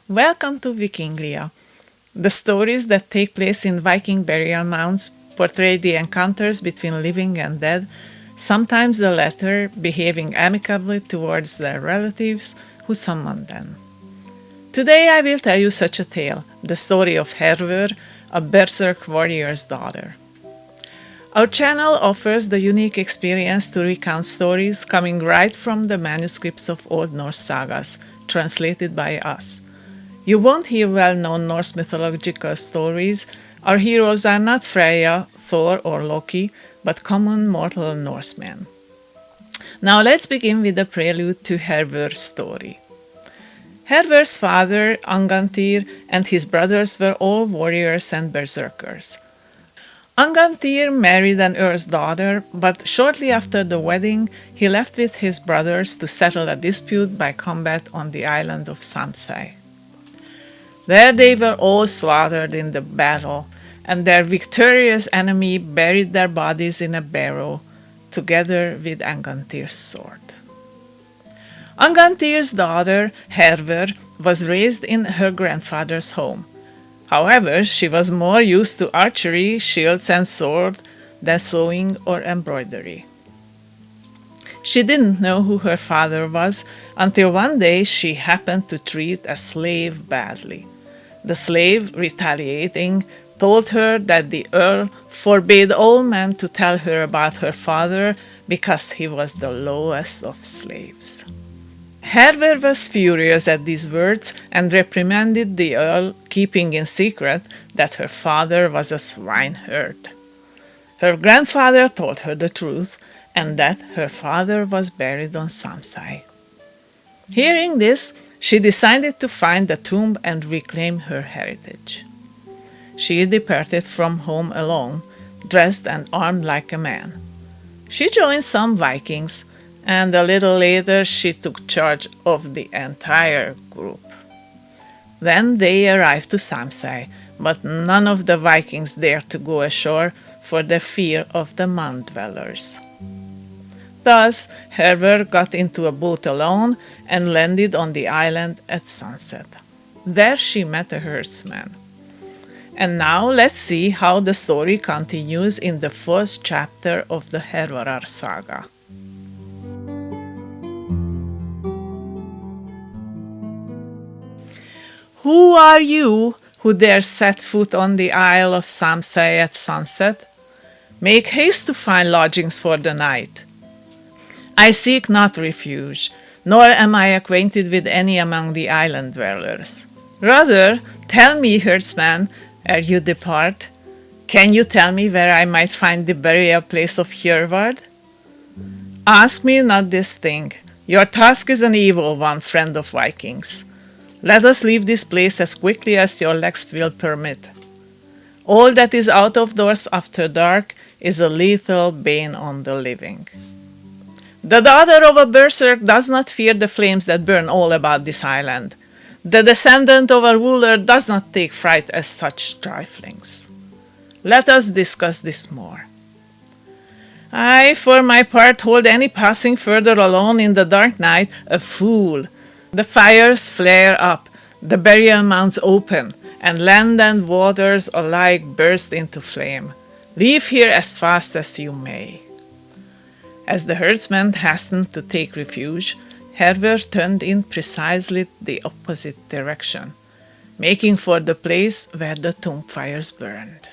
Welcome to Vikinglia. The stories that take place in Viking burial mounds portray the encounters between living and dead, sometimes the latter behaving amicably towards their relatives who summoned them. Today I will tell you such a tale, the story of Hervor, a berserk warrior's daughter. Our channel offers the unique experience to recount stories coming right from the manuscripts of Old Norse sagas, translated by us. You won't hear well-known Norse mythological stories. Our heroes are not Freya, Thor, or Loki, but common mortal Norsemen. Now let's begin with the prelude to Hervor's story. Hervor's father, Angantyr, and his brothers were all warriors and berserkers. Angantyr married an earl's daughter, but shortly after the wedding, he left with his brothers to settle a dispute by combat on the island of Samsei. There they were all slaughtered in the battle, and their victorious enemy buried their bodies in a barrow, together with Angantyr's sword. Angantyr's daughter, Hervor, was raised in her grandfather's home. However, she was more used to archery, shields, and sword than sewing or embroidery. She didn't know who her father was until one day she happened to treat a slave badly. The slave, retaliating, told her that the earl forbade all men to tell her about her father because he was the lowest of slaves. Hervor was furious at these words and reprimanded the earl, keeping in secret that her father was a swineherd. Her grandfather told her the truth, and that her father was buried on Samsei. Hearing this, she decided to find the tomb and reclaim her heritage. She departed from home alone, dressed and armed like a man. She joined some Vikings, and a little later she took charge of the entire group. Then they arrived to Samsei, but none of the Vikings dared to go ashore for the fear of the mound dwellers. Thus, Hervor got into a boat alone and landed on the island at sunset. There she met a herdsman. And now let's see how the story continues in the first chapter of the Hervarar saga. Who are you who dare set foot on the Isle of Samsei at sunset? Make haste to find lodgings for the night. I seek not refuge, nor am I acquainted with any among the island dwellers. Rather, tell me, herdsman, ere you depart, can you tell me where I might find the burial place of Hjörvard? Ask me not this thing. Your task is an evil one, friend of Vikings. Let us leave this place as quickly as your legs will permit. All that is out of doors after dark is a lethal bane on the living. The daughter of a berserk does not fear the flames that burn all about this island. The descendant of a ruler does not take fright at such triflings. Let us discuss this more. I, for my part, hold any passing further alone in the dark night a fool. The fires flare up, the burial mounds open, and land and waters alike burst into flame. Leave here as fast as you may. As the herdsman hastened to take refuge, Hervor turned in precisely the opposite direction, making for the place where the tomb fires burned.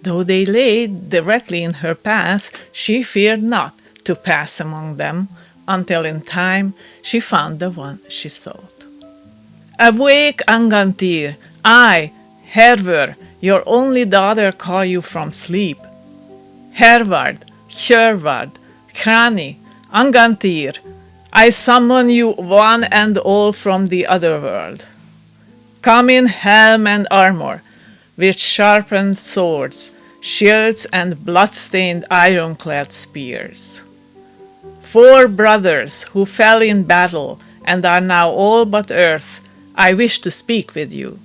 Though they lay directly in her path, she feared not to pass among them, until in time she found the one she sought. Awake, Angantyr! I, Hervor, your only daughter, call you from sleep. Hervard, Hjörvard, Krani, Angantyr, I summon you one and all from the other world. Come in helm and armor, with sharpened swords, shields, and blood-stained ironclad spears. 4 brothers who fell in battle and are now all but earth, I wish to speak with you.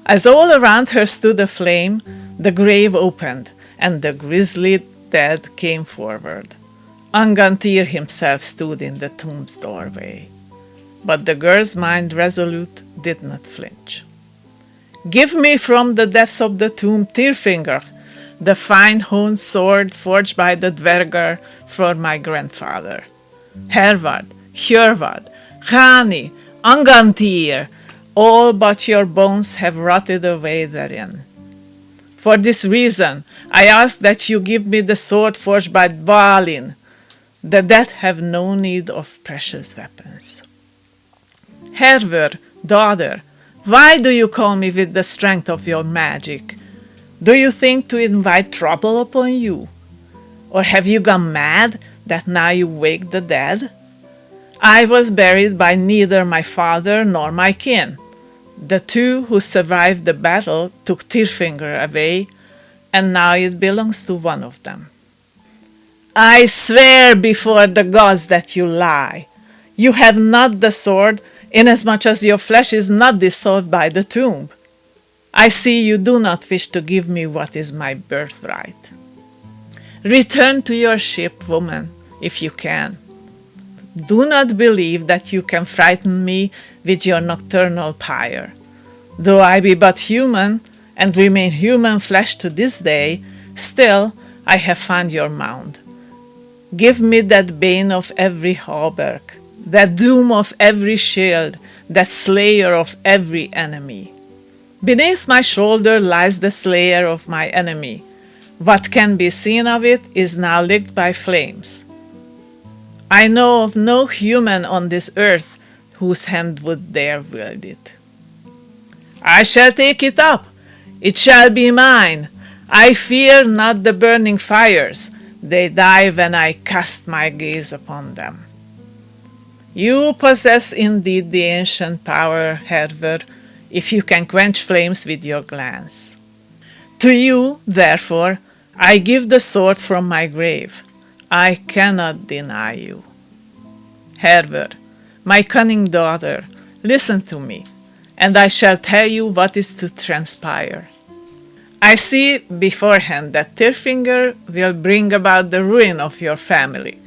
As all around her stood aflame, the grave opened, and the grisly dead came forward. Angantyr himself stood in the tomb's doorway. But the girl's mind resolute did not flinch. Give me from the depths of the tomb Tyrfingr, the fine-honed sword forged by the Dvergar for my grandfather. Hervard, Hjörvard, Grani, Angantyr, all but your bones have rotted away therein. For this reason, I ask that you give me the sword forged by Dvalin. The dead have no need of precious weapons. Hervor, daughter, why do you call me with the strength of your magic? Do you think to invite trouble upon you? Or have you gone mad that now you wake the dead? I was buried by neither my father nor my kin. The two who survived the battle took Tyrfingr away, and now it belongs to one of them. I swear before the gods that you lie. You have not the sword, inasmuch as your flesh is not dissolved by the tomb. I see you do not wish to give me what is my birthright. Return to your ship, woman, if you can. Do not believe that you can frighten me with your nocturnal pyre. Though I be but human, and remain human flesh to this day, still I have found your mound. Give me that bane of every hauberk, that doom of every shield, that slayer of every enemy. Beneath my shoulder lies the slayer of my enemy. What can be seen of it is now licked by flames. I know of no human on this earth whose hand would dare wield it. I shall take it up. It shall be mine. I fear not the burning fires. They die when I cast my gaze upon them. You possess indeed the ancient power, Hervor, if you can quench flames with your glance. To you, therefore, I give the sword from my grave. I cannot deny you. Hervor, my cunning daughter, listen to me, and I shall tell you what is to transpire. I see beforehand that Tyrfingr will bring about the ruin of your family.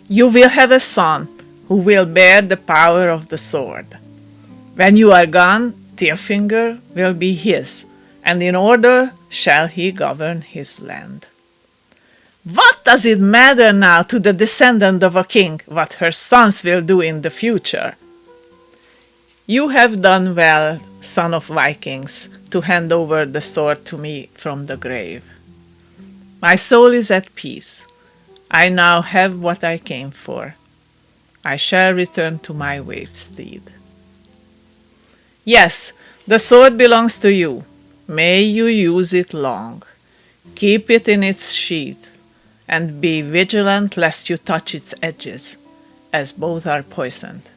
You will have a son who will bear the power of the sword. When you are gone, Tyrfingr will be his, and in order shall he govern his land. What does it matter now to the descendant of a king what her sons will do in the future? You have done well, son of Vikings, to hand over the sword to me from the grave. My soul is at peace. I now have what I came for. I shall return to my wave steed. Yes, the sword belongs to you. May you use it long. Keep it in its sheath, and be vigilant lest you touch its edges, as both are poisoned.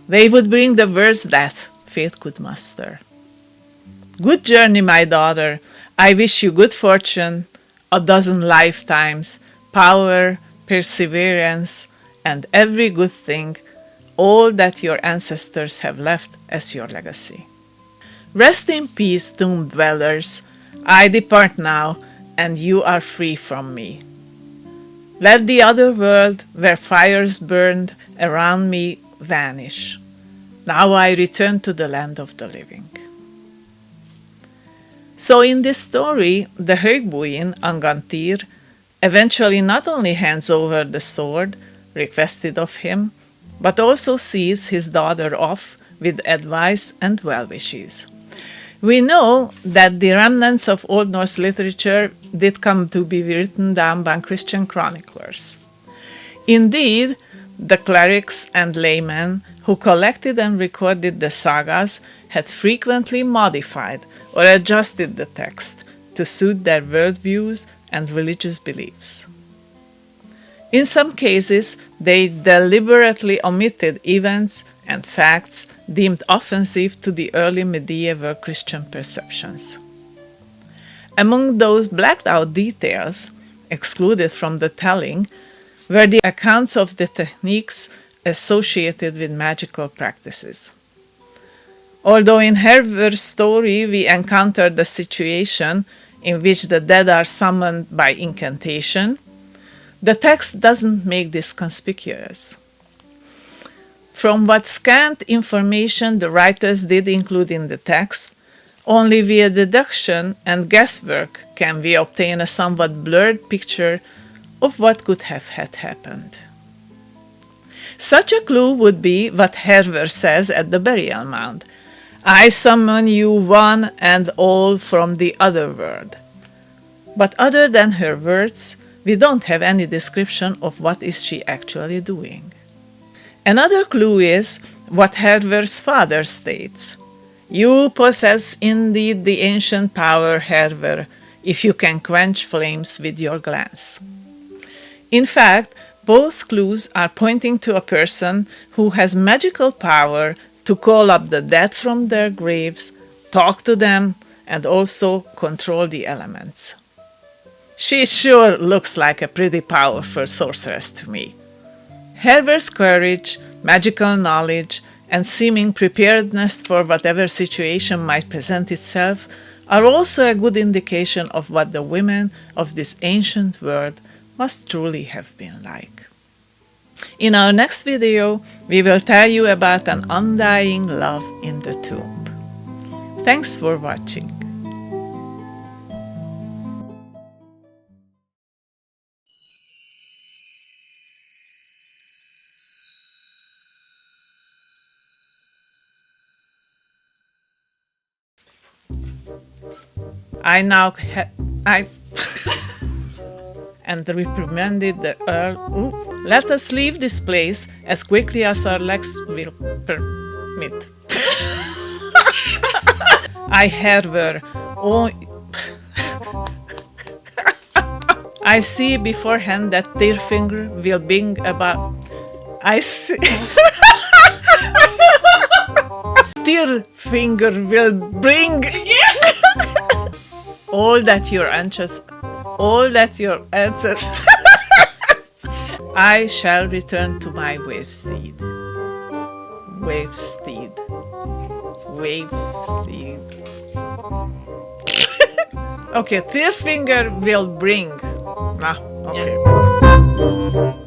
They would bring the worst death fate could muster. Good journey, my daughter. I wish you good fortune, 12 lifetimes, power, perseverance, and every good thing, all that your ancestors have left as your legacy. Rest in peace, tomb dwellers. I depart now, and you are free from me. Let the other world, where fires burned around me, vanish. Now I return to the land of the living. So in this story, the Högbuin, Angantyr, eventually not only hands over the sword requested of him, but also sees his daughter off with advice and well wishes. We know that the remnants of Old Norse literature did come to be written down by Christian chroniclers. Indeed, the clerics and laymen who collected and recorded the sagas had frequently modified or adjusted the text to suit their worldviews and religious beliefs. In some cases, they deliberately omitted events and facts deemed offensive to the early medieval Christian perceptions. Among those blacked out details, excluded from the telling, were the accounts of the techniques associated with magical practices. Although in Hervor's story we encounter the situation in which the dead are summoned by incantation, the text doesn't make this conspicuous. From what scant information the writers did include in the text, only via deduction and guesswork can we obtain a somewhat blurred picture of what could have had happened. Such a clue would be what Hervor says at the burial mound. I summon you one and all from the other world. But other than her words, we don't have any description of what is she actually doing. Another clue is what Hervor's father states. You possess indeed the ancient power, Hervor, if you can quench flames with your glance. In fact, both clues are pointing to a person who has magical power to call up the dead from their graves, talk to them, and also control the elements. She sure looks like a pretty powerful sorceress to me. Hervor's courage, magical knowledge, and seeming preparedness for whatever situation might present itself are also a good indication of what the women of this ancient world must truly have been like. In our next video, we will tell you about an undying love in the tomb. Thanks for watching. And reprimanded the Earl. Let us leave this place as quickly as our legs will permit. I Hervor, oh, I see beforehand that Tyrfingr will bring about. I see. Tyrfingr will bring all that your ancestors. I shall return to my Wavesteed. Okay, Tyrfingr will bring. Okay. Yes.